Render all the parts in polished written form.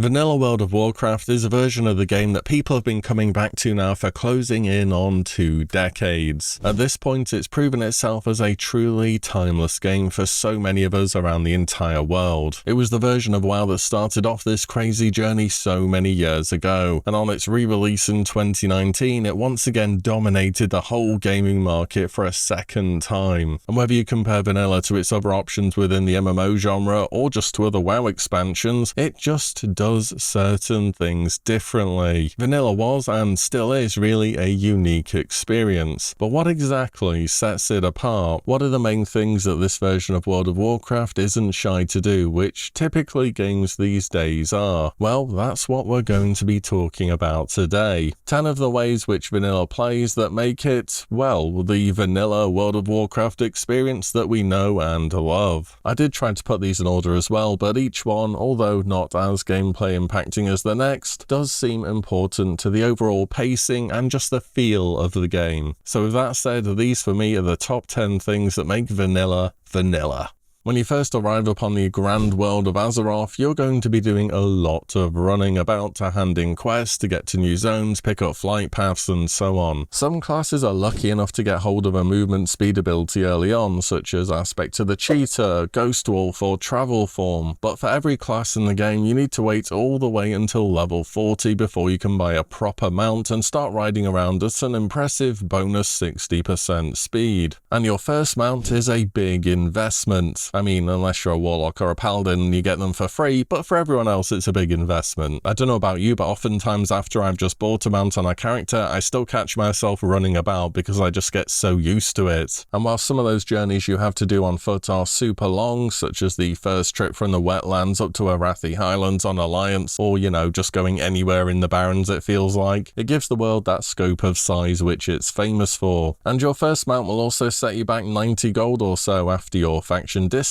Vanilla World of Warcraft is a version of the game that people have been coming back to now for closing in on 2 decades. At this point, it's proven itself as a truly timeless game for so many of us around the entire world. It was the version of WoW that started off this crazy journey so many years ago, and on its re-release in 2019, it once again dominated the whole gaming market for a second time. And whether you compare Vanilla to its other options within the MMO genre, or just to other WoW expansions, it just does certain things differently. Vanilla was and still is really a unique experience. But what exactly sets it apart? What are the main things that this version of World of Warcraft isn't shy to do, which typically games these days are? Well, that's what we're going to be talking about today. 10 of the ways which Vanilla plays that make it, well, the vanilla World of Warcraft experience that we know and love. I did try to put these in order as well, but each one, although not as gameplay impacting as the next, does seem important to the overall pacing and just the feel of the game. So with that said, these for me are the top 10 things that make vanilla vanilla. When you first arrive upon the grand world of Azeroth, you're going to be doing a lot of running about to hand in quests, to get to new zones, pick up flight paths, and so on. Some classes are lucky enough to get hold of a movement speed ability early on, such as Aspect of the Cheetah, Ghost Wolf, or Travel Form, but for every class in the game you need to wait all the way until level 40 before you can buy a proper mount and start riding around at an impressive bonus 60% speed. And your first mount is a big investment. I mean, unless you're a Warlock or a Paladin, you get them for free, but for everyone else it's a big investment. I don't know about you, but oftentimes after I've just bought a mount on a character, I still catch myself running about because I just get so used to it. And while some of those journeys you have to do on foot are super long, such as the first trip from the wetlands up to Arathi Highlands on Alliance, or just going anywhere in the Barrens it feels like, it gives the world that scope of size which it's famous for. And your first mount will also set you back 90 gold or so after your faction discounts,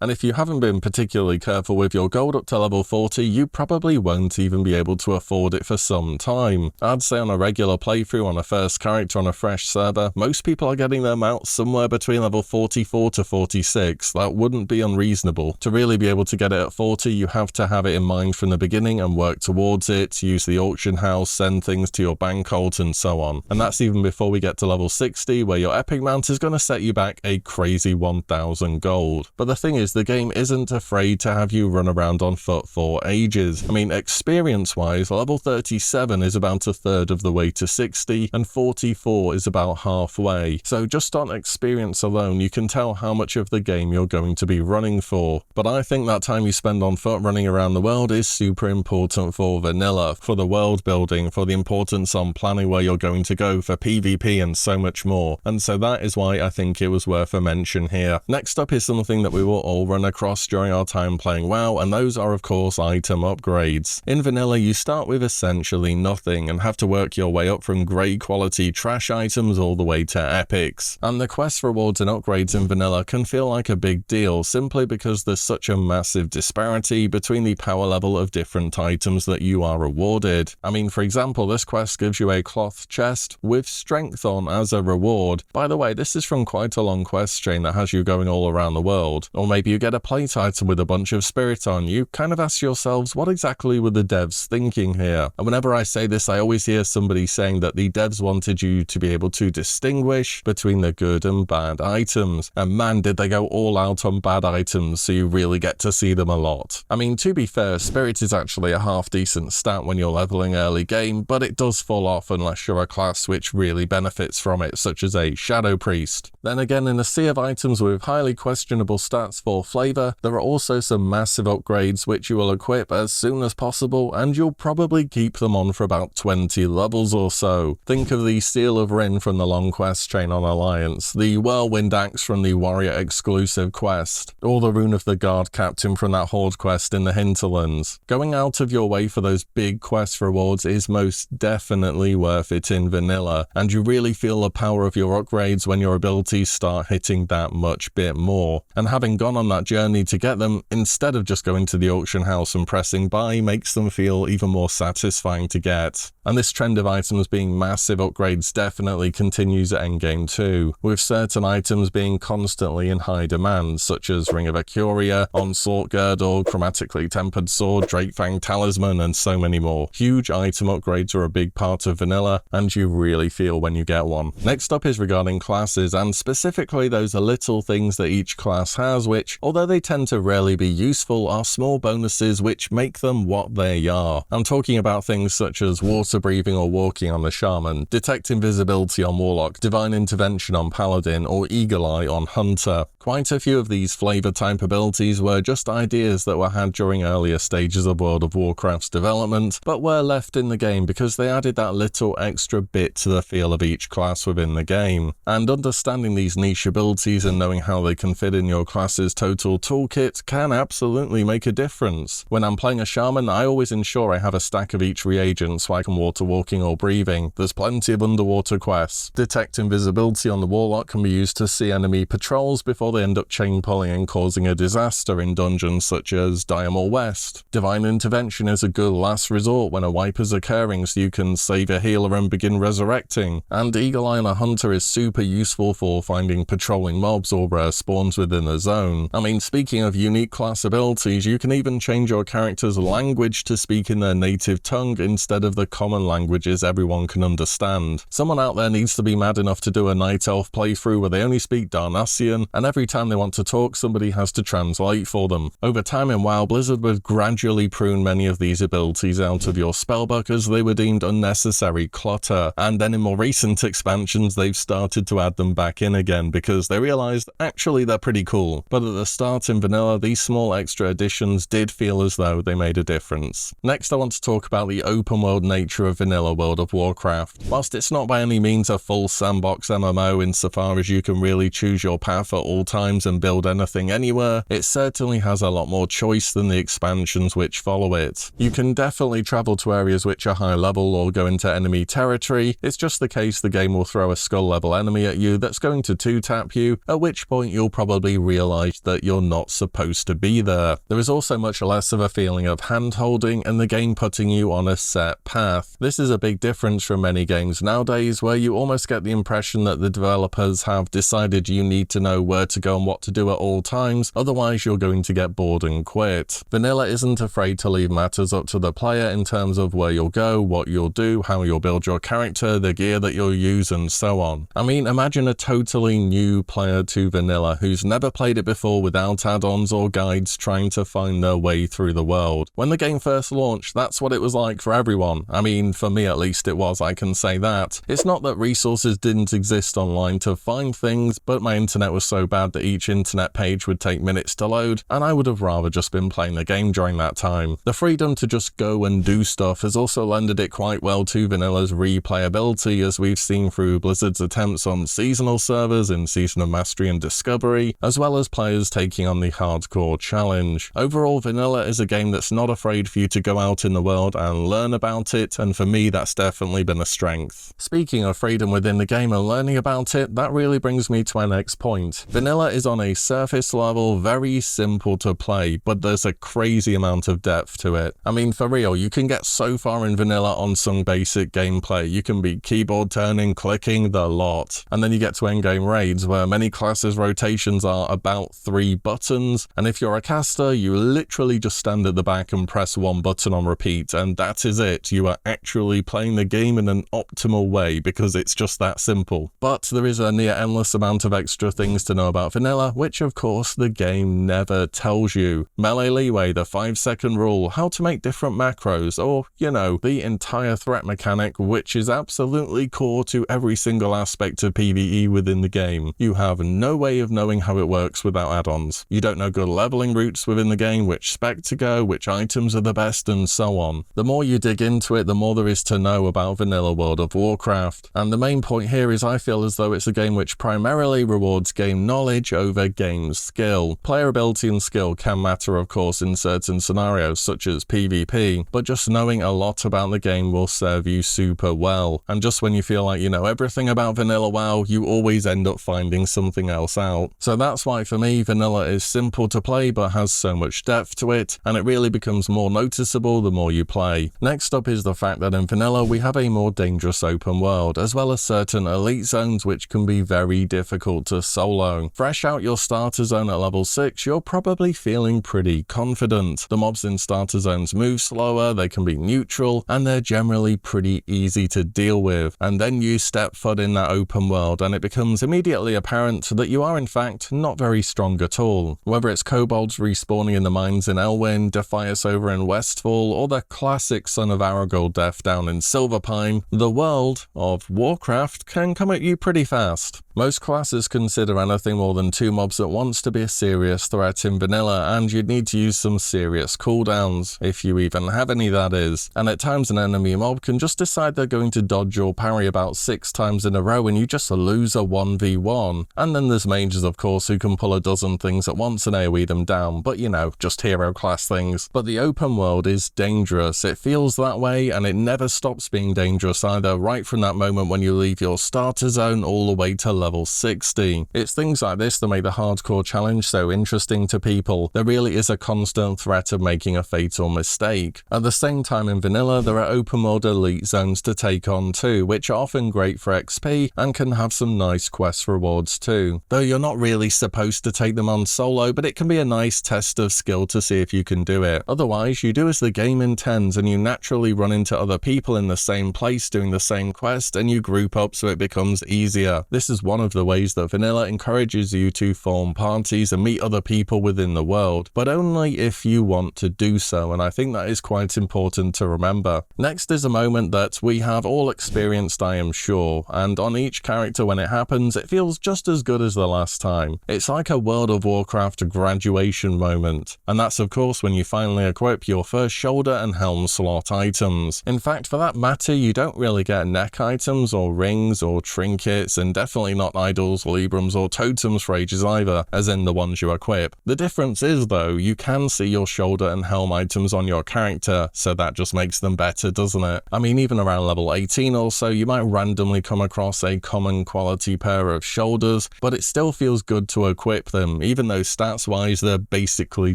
and if you haven't been particularly careful with your gold up to level 40, you probably won't even be able to afford it for some time. I'd say on a regular playthrough on a first character on a fresh server, most people are getting their mounts somewhere between level 44 to 46. That wouldn't be unreasonable. To really be able to get it at 40, you have to have it in mind from the beginning and work towards it, use the auction house, send things to your bank alt, and so on. And that's even before we get to level 60, where your epic mount is going to set you back a crazy 1000 gold. But the thing is, the game isn't afraid to have you run around on foot for ages. I mean, experience-wise, level 37 is about a third of the way to 60, and 44 is about halfway. So just on experience alone, you can tell how much of the game you're going to be running for. But I think that time you spend on foot running around the world is super important for vanilla, for the world building, for the importance on planning where you're going to go, for PvP, and so much more. And so that is why I think it was worth a mention here. Next up is something that we will all run across during our time playing WoW, and those are of course item upgrades. In vanilla you start with essentially nothing and have to work your way up from great quality trash items all the way to epics. And the quest rewards and upgrades in vanilla can feel like a big deal simply because there's such a massive disparity between the power level of different items that you are rewarded. I mean, for example, this quest gives you a cloth chest with strength on as a reward. By the way, this is from quite a long quest chain that has you going all around the world. Or maybe you get a plate item with a bunch of spirit on. You kind of ask yourselves, what exactly were the devs thinking here? And whenever I say this, I always hear somebody saying that the devs wanted you to be able to distinguish between the good and bad items. And man, did they go all out on bad items, so you really get to see them a lot. I mean, to be fair, spirit is actually a half decent stat when you're leveling early game, but it does fall off unless you're a class which really benefits from it, such as a Shadow Priest. Then again, in a sea of items with highly questionable stats for flavour, there are also some massive upgrades which you will equip as soon as possible, and you'll probably keep them on for about 20 levels or so. Think of the Seal of Rin from the long quest chain on Alliance, the Whirlwind Axe from the Warrior exclusive quest, or the Rune of the Guard Captain from that Horde quest in the Hinterlands. Going out of your way for those big quest rewards is most definitely worth it in vanilla, and you really feel the power of your upgrades when your abilities start hitting that much bit more. and having gone on that journey to get them, instead of just going to the auction house and pressing buy, makes them feel even more satisfying to get. And this trend of items being massive upgrades definitely continues at endgame too, with certain items being constantly in high demand, such as Ring of Acuria, Onslaught Girdle, Chromatically Tempered Sword, Drakefang Talisman, and so many more. Huge item upgrades are a big part of vanilla, and you really feel when you get one. Next up is regarding classes, and specifically those little things that each class has which, although they tend to rarely be useful, are small bonuses which make them what they are. I'm talking about things such as water breathing or walking on the Shaman, detect invisibility on Warlock, divine intervention on Paladin, or eagle eye on Hunter. Quite a few of these flavour type abilities were just ideas that were had during earlier stages of World of Warcraft's development, but were left in the game because they added that little extra bit to the feel of each class within the game. And understanding these niche abilities and knowing how they can fit in your class's total toolkit can absolutely make a difference. When I'm playing a Shaman, I always ensure I have a stack of each reagent so I can water walking or breathing. There's plenty of underwater quests. Detect invisibility on the Warlock can be used to see enemy patrols before they end up chain pulling and causing a disaster in dungeons such as Diamond West. Divine intervention is a good last resort when a wipe is occurring so you can save a healer and begin resurrecting. And Eagle Eye on a Hunter is super useful for finding patrolling mobs or rare spawns within a zone. I mean, speaking of unique class abilities, you can even change your character's language to speak in their native tongue instead of the common languages everyone can understand. Someone out there needs to be mad enough to do a Night Elf playthrough where they only speak Darnassian, and every time they want to talk, somebody has to translate for them. Over time in WoW, Blizzard would gradually prune many of these abilities out of your spellbook as they were deemed unnecessary clutter, and then in more recent expansions they've started to add them back in again because they realised actually they're pretty cool. But at the start in vanilla, these small extra additions did feel as though they made a difference. Next, I want to talk about the open world nature of vanilla World of Warcraft. Whilst it's not by any means a full sandbox MMO insofar as you can really choose your path at all times and build anything anywhere, it certainly has a lot more choice than the expansions which follow it. You can definitely travel to areas which are high level or go into enemy territory. It's just the case the game will throw a skull level enemy at you that's going to 2-tap you, at which point you'll probably realise that you're not supposed to be there. There is also much less of a feeling of hand holding and the game putting you on a set path. This is a big difference from many games nowadays where you almost get the impression that the developers have decided you need to know where to go and what to do at all times, otherwise you're going to get bored and quit. Vanilla isn't afraid to leave matters up to the player in terms of where you'll go, what you'll do, how you'll build your character, the gear that you'll use, and so on. I mean, imagine a totally new player to vanilla who's never played it before without add-ons or guides trying to find their way through the world. When the game first launched, that's what it was like for everyone. I mean, for me at least it was, I can say that. It's not that resources didn't exist online to find things, but my internet was so bad that each internet page would take minutes to load, and I would have rather just been playing the game during that time. The freedom to just go and do stuff has also lended it quite well to vanilla's replayability, as we've seen through Blizzard's attempts on seasonal servers in Season of Mastery and Discovery, as well as players taking on the hardcore challenge. Overall, vanilla is a game that's not afraid for you to go out in the world and learn about it, and for me that's definitely been a strength. Speaking of freedom within the game and learning about it, that really brings me to my next point. Vanilla is on a surface level very simple to play, but there's a crazy amount of depth to it. I mean, for real, you can get so far in vanilla on some basic gameplay. You can be keyboard turning, clicking, the lot. And then you get to endgame raids where many classes' rotations are about 3 buttons, and if you're a caster, you literally just stand at the back and press 1 button on repeat, and that is it. You are actually playing the game in an optimal way because it's just that simple. But there is a near endless amount of extra things to know about vanilla, which of course the game never tells you. Melee leeway, the 5-second rule, how to make different macros, or, you know, the entire threat mechanic, which is absolutely core to every single aspect of PvE within the game. You have no way of knowing how it works without add-ons. You don't know good leveling routes within the game, which spec to go, which items are the best, and so on. The more you dig into it, the more there is to know about vanilla World of Warcraft. And the main point here is I feel as though it's a game which primarily rewards game knowledge over game skill. Player ability and skill can matter, of course, in certain scenarios such as PvP, but just knowing a lot about the game will serve you super well. And just when you feel like you know everything about vanilla WoW, you always end up finding something else out. So that's That's why for me, vanilla is simple to play but has so much depth to it, and it really becomes more noticeable the more you play. Next up is the fact that in vanilla we have a more dangerous open world, as well as certain elite zones which can be very difficult to solo. Fresh out your starter zone at level 6, you're probably feeling pretty confident. The mobs in starter zones move slower, they can be neutral, and they're generally pretty easy to deal with. And then you step foot in that open world and it becomes immediately apparent that you are in fact not very strong at all. Whether it's kobolds respawning in the mines in Elwyn, Defias over in Westfall, or the classic Son of Aragold death down in Silverpine, the world of Warcraft can come at you pretty fast. Most classes consider anything more than 2 mobs at once to be a serious threat in vanilla, and you'd need to use some serious cooldowns, if you even have any that is. And at times an enemy mob can just decide they're going to dodge or parry about 6 times in a row and you just lose a 1v1. And then there's mages of course who can pull a dozen things at once and AoE them down, but you know, just hero class things. But the open world is dangerous, it feels that way, and it never stops being dangerous either, right from that moment when you leave your starter zone all the way to level 60. It's things like this that make the hardcore challenge so interesting to people. There really is a constant threat of making a fatal mistake. At the same time in vanilla, there are open world elite zones to take on too, which are often great for XP and can have some nice quest rewards too. Though you're not really supposed to take them on solo, but it can be a nice test of skill to see if you can do it. Otherwise, you do as the game intends and you naturally run into other people in the same place doing the same quest and you group up so it becomes easier. This is one of the ways that vanilla encourages you to form parties and meet other people within the world, but only if you want to do so, and I think that is quite important to remember. Next is a moment that we have all experienced, I am sure, and on each character when it happens, it feels just as good as the last time. It's like a World of Warcraft graduation moment, and that's of course when you finally equip your first shoulder and helm slot items. In fact, for that matter, you don't really get neck items or rings or trinkets, and definitely not idols, librams or totems for ages either, as in the ones you equip. The difference is though, you can see your shoulder and helm items on your character, so that just makes them better, doesn't it? I mean, even around level 18 or so, you might randomly come across a common quality pair of shoulders, but it still feels good to equip them, even though stats wise they're basically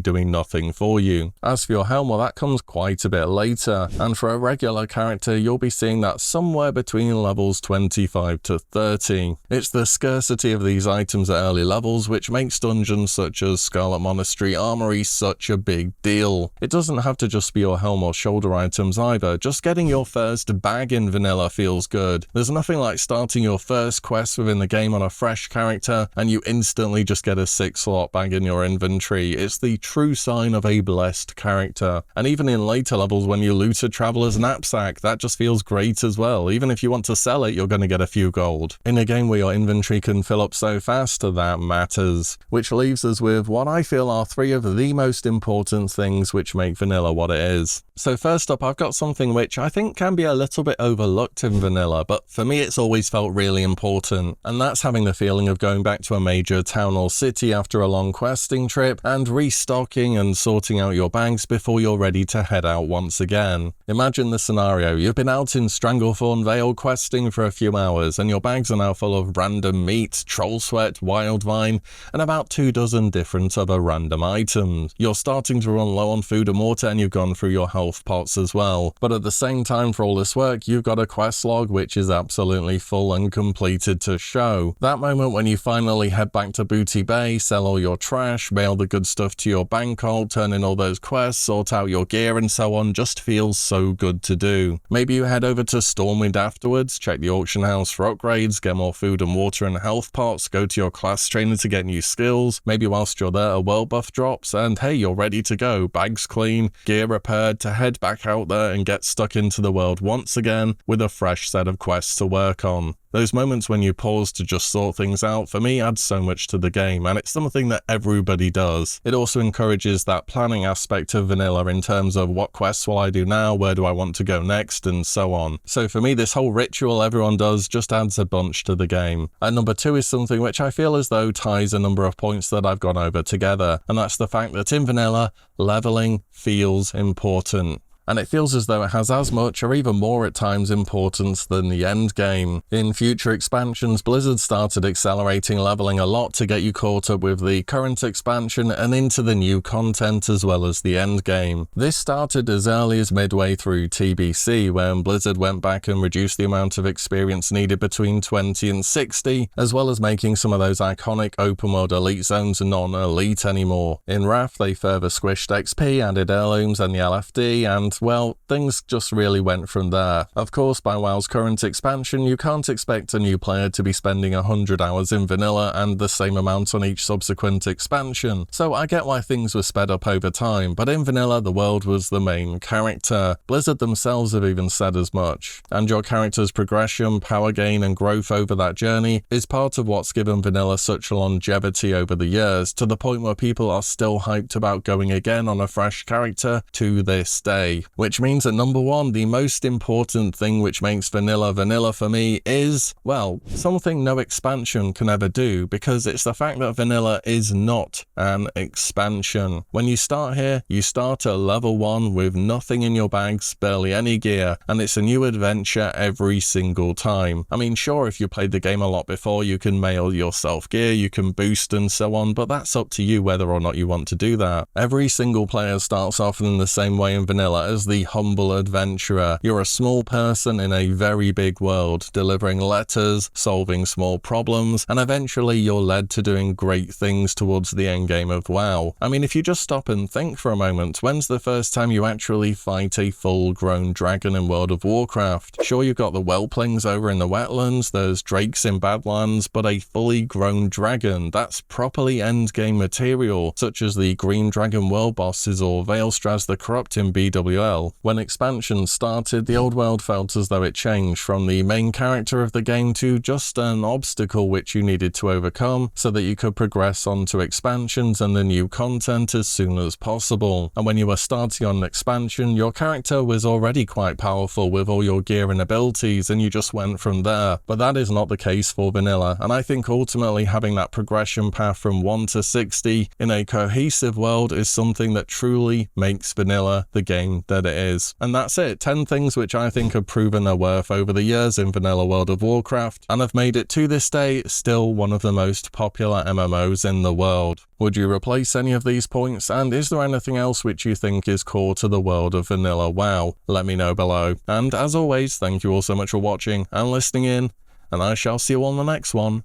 doing nothing for you. As for your helm, well, that comes quite a bit later, and for a regular character you'll be seeing that somewhere between levels 25 to 30. It's the scarcity of these items at early levels which makes dungeons such as Scarlet Monastery Armory such a big deal. It doesn't have to just be your helm or shoulder items either, just getting your first bag in vanilla feels good. There's nothing like starting your first quest within the game on a fresh character and you instantly just get a 6-slot bag in your inventory. It's the true sign of a blessed character. And even in later levels when you loot a traveler's knapsack, that just feels great as well. Even if you want to sell it, you're going to get a few gold. In a game where your inventory can fill up so fast, that matters. Which leaves us with what I feel are 3 of the most important things which make vanilla what it is. So first up, I've got something which I think can be a little bit overlooked in vanilla, but for me it's always felt really important, and that's having the feeling of going back to a major town or city after a long questing trip and restocking and sorting out your bags before you're ready to head out once again. Imagine the scenario, you've been out in Stranglethorn Vale questing for a few hours and your bags are now full of random meat, troll sweat, wildvine, and about 24 different other random items. You're starting to run low on food and water and you've gone through your health pots as well. But at the same time, for all this work, you've got a quest log which is absolutely full and completed to show. That moment when you finally head back to Booty Bay, sell all your trash, mail the good stuff to your bank hold, turn in all those quests, sort out your gear and so on, just feels so good to do. Maybe you head over to Stormwind afterwards, check the auction house for upgrades, get more food and water and health pots, go to your class trainer to get new skills. Maybe whilst you're there a world buff drops and hey, you're ready to go, bags clean, gear repaired, to head back out there and get stuck into the world once again with a fresh set of quests to work on. Those moments when you pause to just sort things out, for me, add so much to the game, and it's something that everybody does. It also encourages that planning aspect of vanilla in terms of what quests will I do now, where do I want to go next, and so on. So for me, this whole ritual everyone does just adds a bunch to the game. And number 2 is something which I feel as though ties a number of points that I've gone over together, and that's the fact that in vanilla, leveling feels important. and it feels as though it has as much or even more at times importance than the end game. In future expansions, Blizzard started accelerating leveling a lot to get you caught up with the current expansion and into the new content as well as the end game. This started as early as midway through TBC, when Blizzard went back and reduced the amount of experience needed between 20 and 60, as well as making some of those iconic open world elite zones non-elite anymore. In Wrath, they further squished XP, added heirlooms and the LFD, and well, things just really went from there. Of course, by WoW's current expansion, you can't expect a new player to be spending 100 hours in vanilla and the same amount on each subsequent expansion, so I get why things were sped up over time, but in vanilla the world was the main character. Blizzard themselves have even said as much, and your character's progression, power gain and growth over that journey is part of what's given vanilla such longevity over the years, to the point where people are still hyped about going again on a fresh character to this day. Which means that number one, the most important thing which makes vanilla vanilla for me is, well, something no expansion can ever do, because it's the fact that vanilla is not an expansion. When you start here, you start at level 1 with nothing in your bags, barely any gear, and it's a new adventure every single time. I mean, sure, if you played the game a lot before, you can mail yourself gear, you can boost and so on, but that's up to you whether or not you want to do that. Every single player starts off in the same way in vanilla as the humble adventurer. You're a small person in a very big world, delivering letters, solving small problems, and eventually you're led to doing great things towards the end game of WoW. I mean, if you just stop and think for a moment, when's the first time you actually fight a full-grown dragon in World of Warcraft? Sure, you've got the whelplings over in the wetlands, there's drakes in Badlands, but a fully grown dragon, that's properly endgame material, such as the Green Dragon world bosses or Veilstraz the Corrupt in BWL. When expansions started, the old world felt as though it changed from the main character of the game to just an obstacle which you needed to overcome so that you could progress onto expansions and the new content as soon as possible. And when you were starting on an expansion, your character was already quite powerful with all your gear and abilities, and you just went from there. But that is not the case for vanilla, and I think ultimately having that progression path from 1 to 60 in a cohesive world is something that truly makes vanilla the game that it is. And that's it, 10 things which I think have proven their worth over the years in vanilla World of Warcraft, and have made it to this day still one of the most popular MMOs in the world. Would you replace any of these points, and is there anything else which you think is core to the world of vanilla WoW? Let me know below. And as always, thank you all so much for watching and listening in, and I shall see you on the next one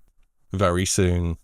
very soon.